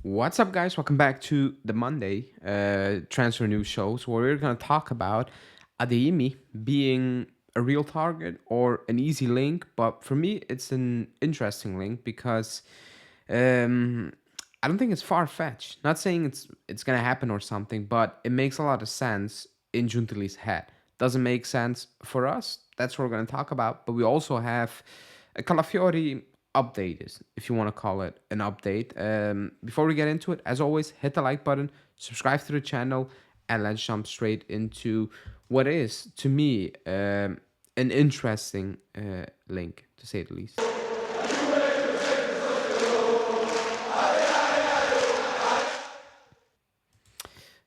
What's up, guys? Welcome back to the Monday transfer news shows where we're going to talk about Adeyemi being a real target or an easy link. But for me, it's an interesting link because um, I don't think it's far fetched. Not saying it's going to happen or something, but it makes a lot of sense in Giuntoli's head. Doesn't make sense for us. That's what we're going to talk about. But we also have a Calafiori update, is if you want to call it an update. Before we get into it, as always, hit the like button, subscribe to the channel, and let's jump straight into what is, to me, an interesting link, to say the least.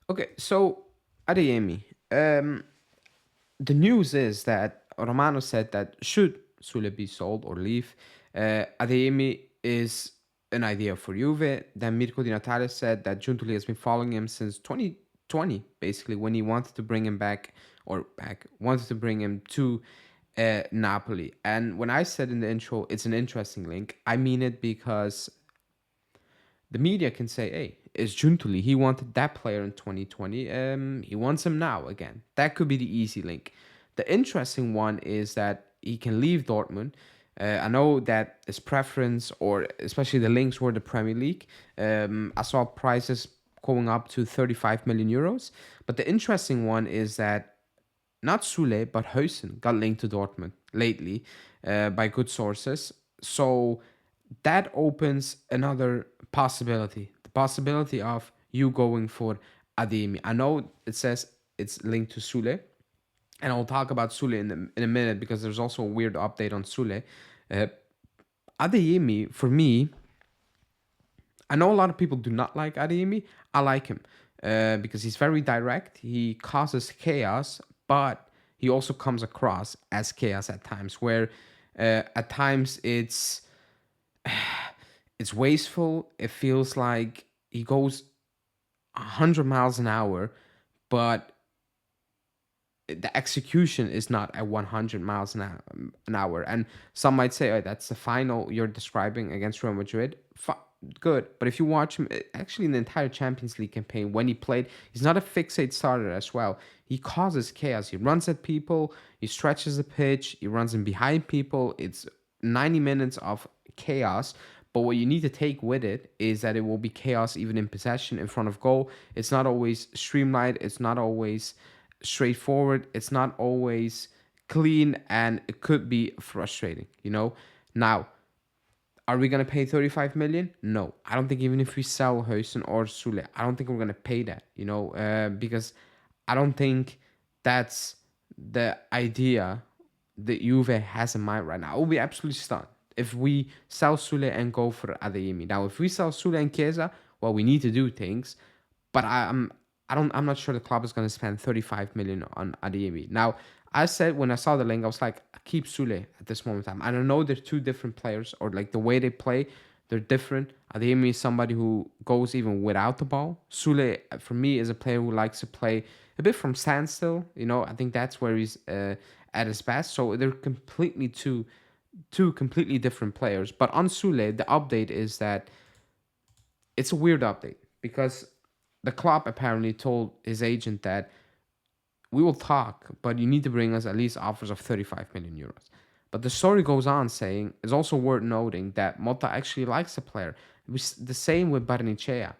Okay, so Adeyemi. The news is that Romano said that should Soule be sold or leave, Adeyemi is an idea for Juve. Then Mirko Di Natale said that Giuntoli has been following him since 2020, basically, when he wanted to bring him wanted to bring him to Napoli. And when I said in the intro, it's an interesting link, I mean it because the media can say, hey, it's Giuntoli. He wanted that player in 2020. He wants him now again. That could be the easy link. The interesting one is that he can leave Dortmund. I know that his preference, or especially the links, were the Premier League. I saw prices going up to 35 million euros. But the interesting one is that not Soule, but Huijsen got linked to Dortmund lately by good sources. So that opens another possibility. The possibility of you going for Adeyemi. I know it says it's linked to Soule, and I'll talk about Soule in a minute because there's also a weird update on Soule. Adeyemi, for me, I know a lot of people do not like Adeyemi. I like him because he's very direct. He causes chaos, but he also comes across as chaos at times, where at times it's wasteful. It feels like he goes 100 miles an hour, but the execution is not at 100 miles an hour. And some might say, oh, that's the final you're describing against Real Madrid. Good. But if you watch him, actually, in the entire Champions League campaign, when he played, he's not a fixate starter as well. He causes chaos. He runs at people, he stretches the pitch, he runs in behind people. It's 90 minutes of chaos. But what you need to take with it is that it will be chaos even in possession in front of goal. It's not always streamlined. It's not always straightforward. It's not always clean, and it could be frustrating, Now, are we going to pay 35 million? No. I don't think, even if we sell Huijsen or Soule, I don't think we're going to pay that, because I don't think that's the idea that Juve has in mind right now. I will be absolutely stunned if we sell Soule and go for Adeyemi. Now, if we sell Soule and Chiesa, well, we need to do things, but I'm not sure the club is going to spend 35 million on Adeyemi. Now, I said when I saw the link, I was like, keep Soule at this moment in time. I don't know, they're two different players, or like the way they play, they're different. Adeyemi is somebody who goes even without the ball. Soule, for me, is a player who likes to play a bit from standstill. I think that's where he's at his best. So they're completely two completely different players. But on Soule, the update is that it's a weird update because the club apparently told his agent that we will talk, but you need to bring us at least offers of 35 million euros. But the story goes on saying, it's also worth noting that Motta actually likes the player. It was the same with Barnechea.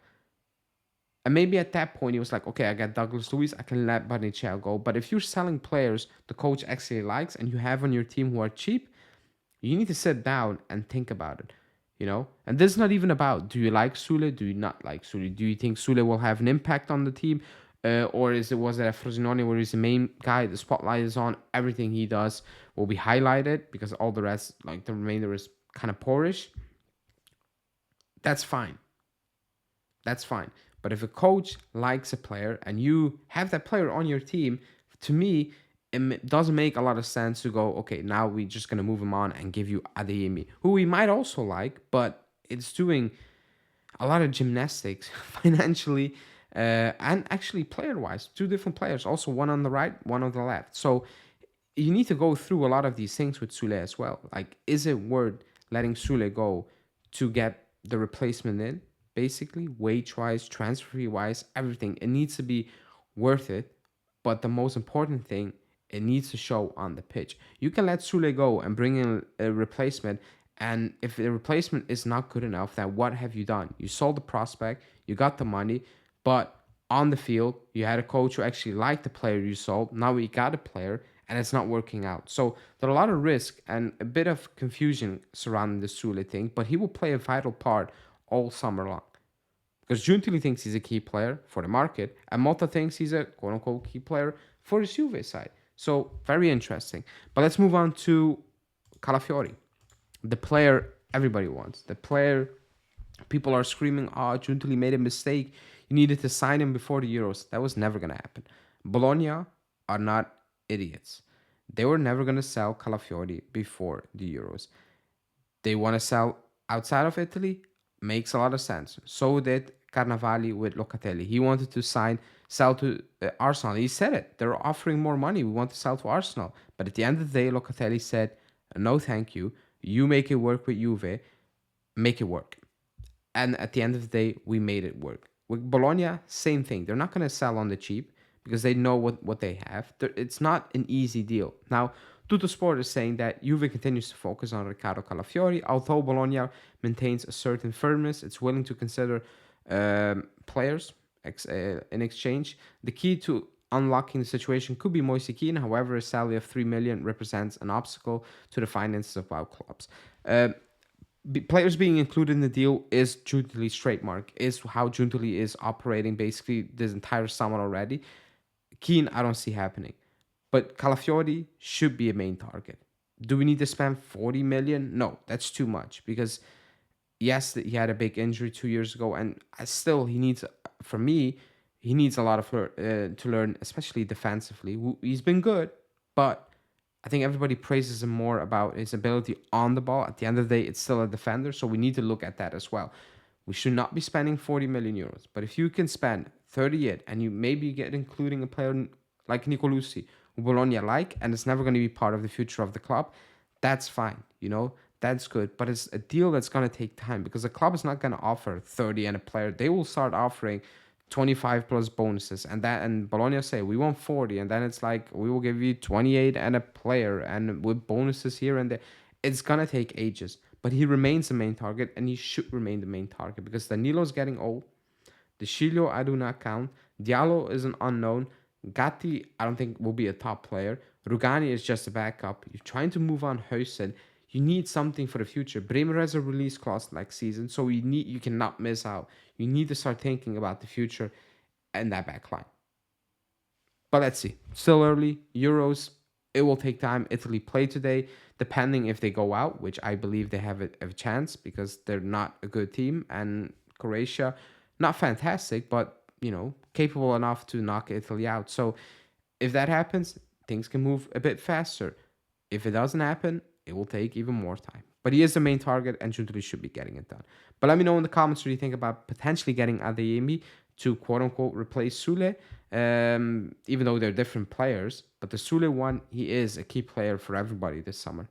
And maybe at that point, he was like, okay, I got Douglas Luiz, I can let Barnechea go. But if you're selling players the coach actually likes and you have on your team who are cheap, you need to sit down and think about it, And this is not even about, do you like Soule, do you not like Soule? Do you think Soule will have an impact on the team? Or was it a Frosinone where he's the main guy, the spotlight is on, everything he does will be highlighted because all the rest, like the remainder, is kind of poorish? That's fine. That's fine. But if a coach likes a player and you have that player on your team, to me, it doesn't make a lot of sense to go, okay, now we're just going to move him on and give you Adeyemi, who we might also like, but it's doing a lot of gymnastics financially and actually player-wise. Two different players, also one on the right, one on the left. So you need to go through a lot of these things with Soule as well. Like, is it worth letting Soule go to get the replacement in? basically, wage-wise, transfer fee-wise, everything. It needs to be worth it. But the most important thing, it needs to show on the pitch. You can let Soule go and bring in a replacement. And if the replacement is not good enough, then what have you done? You sold the prospect, you got the money, but on the field, you had a coach who actually liked the player you sold. Now we got a player and it's not working out. So there's a lot of risk and a bit of confusion surrounding the Soule thing, but he will play a vital part all summer long. Because Giuntoli thinks he's a key player for the market, and Motta thinks he's a quote-unquote key player for his Juve side. So very interesting. But let's move on to Calafiori, the player everybody wants. The player people are screaming, oh, Giuntoli made a mistake. You needed to sign him before the Euros. That was never going to happen. Bologna are not idiots. They were never going to sell Calafiori before the Euros. They want to sell outside of Italy. Makes a lot of sense. So did Carnavali with Locatelli. He wanted to sell to Arsenal. He said it. They're offering more money. We want to sell to Arsenal. But at the end of the day, Locatelli said, no, thank you. You make it work with Juve. Make it work. And at the end of the day, we made it work. With Bologna, same thing. They're not going to sell on the cheap because they know what they have. It's not an easy deal. Now, Tuttosport is saying that Juve continues to focus on Riccardo Calafiori. Although Bologna maintains a certain firmness, it's willing to consider players in exchange. The key to unlocking the situation could be Moise Kean. However, a salary of 3 million represents an obstacle to the finances of our clubs. Players being included in the deal is Giuntoli's trademark, is how Giuntoli is operating basically this entire summer already. Kean, I don't see happening. But Calafiori should be a main target. Do we need to spend 40 million? No, that's too much because yes, he had a big injury 2 years ago, and still he needs, for me, he needs a lot of to learn, especially defensively. He's been good, but I think everybody praises him more about his ability on the ball. At the end of the day, it's still a defender, so we need to look at that as well. We should not be spending 40 million euros, but if you can spend 38 and you maybe get including a player like Nicolosi, who Bologna like, and it's never going to be part of the future of the club, that's fine, that's good. But it's a deal that's going to take time because the club is not going to offer 30 and a player. They will start offering 25 plus bonuses, and Bologna say we want 40, and then it's like we will give you 28 and a player and with bonuses here and there. It's gonna take ages, but he remains the main target, and he should remain the main target because Danilo's getting old. De Sciglio, I do not count. Diallo is an unknown. Gatti, I don't think will be a top player. Rugani is just a backup. You're trying to move on Huijsen. You need something for the future. Bremer has a release clause next season, so you cannot miss out. You need to start thinking about the future and that back line. But let's see. Still early. Euros, it will take time. Italy play today, depending if they go out, which I believe they have a chance because they're not a good team. And Croatia, not fantastic, but, capable enough to knock Italy out. So if that happens, things can move a bit faster. If it doesn't happen, it will take even more time. But he is the main target, and Giuntoli should be getting it done. But let me know in the comments what you think about potentially getting Adeyemi to quote-unquote replace Soule, even though they're different players. But the Soule one, he is a key player for everybody this summer.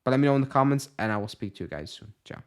But let me know in the comments, and I will speak to you guys soon. Ciao.